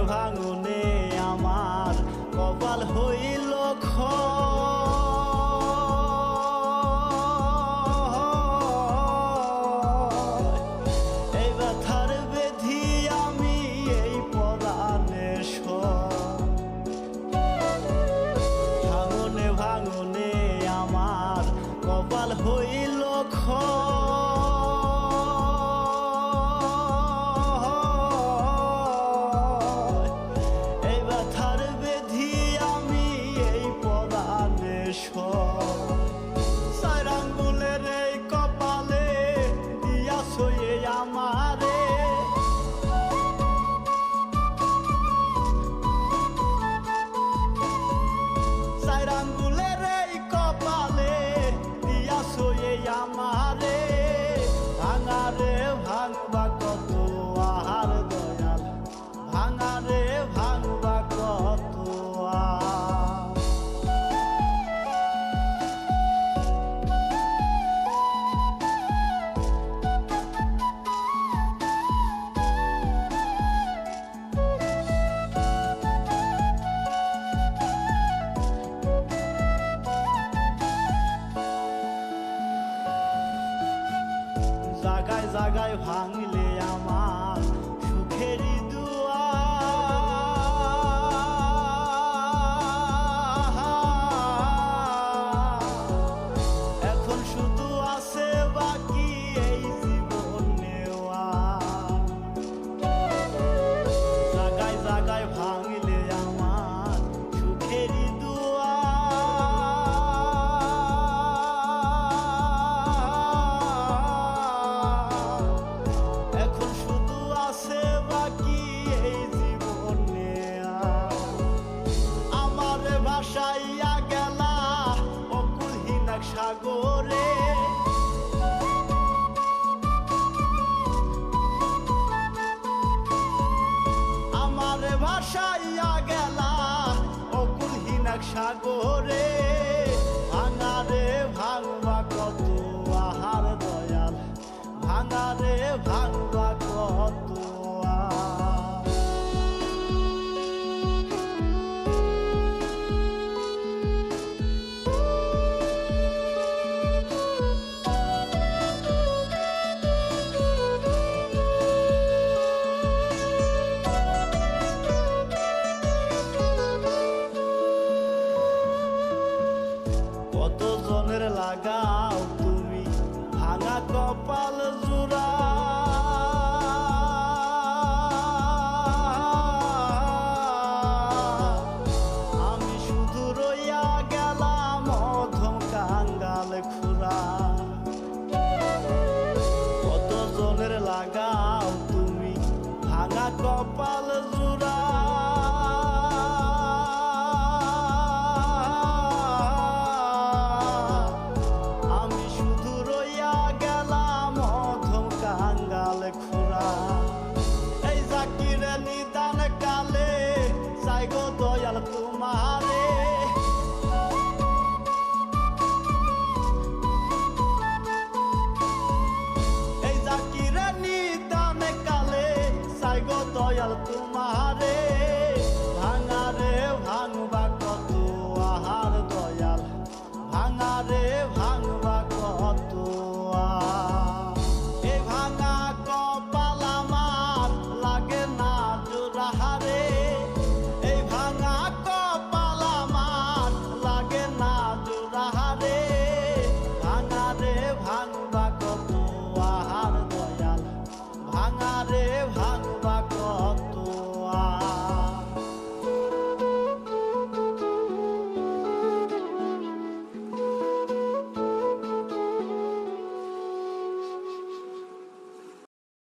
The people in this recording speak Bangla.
ভাঙনে আমার কপাল হইল এই ব্যথার বেধি আমি এই পরাণে ভাঙনে ভাঙনে আমার কপাল হইল চার আঙ্গুলের এই কপালে দিয়াছ আমারে চার আঙ্গুলের এই কপালে দিয়াছ আমারে ভাঙারে ভাঙবা কত আহার দয়াল ভাঙারে ভাঙবা কত জাগায় জাগায় ভাঙলে আমার সুখেরই দুয়ার এখন শুধু আছে বাকি এই জীবন নেওয়া জাগায় জাগায় ভাঙলে আমার সুখেরই ভাসাইয়া গেলা অকুলহীন এক সাগরে আমারে ভাসাইয়া গেলা অকুলহীন এক সাগরে ভাঙারে ভাঙবা কত আহার দয়াল ভাঙারে ভাঙবা কত কত জনের লাগাও তুমি ভাঙা কপাল জোড়া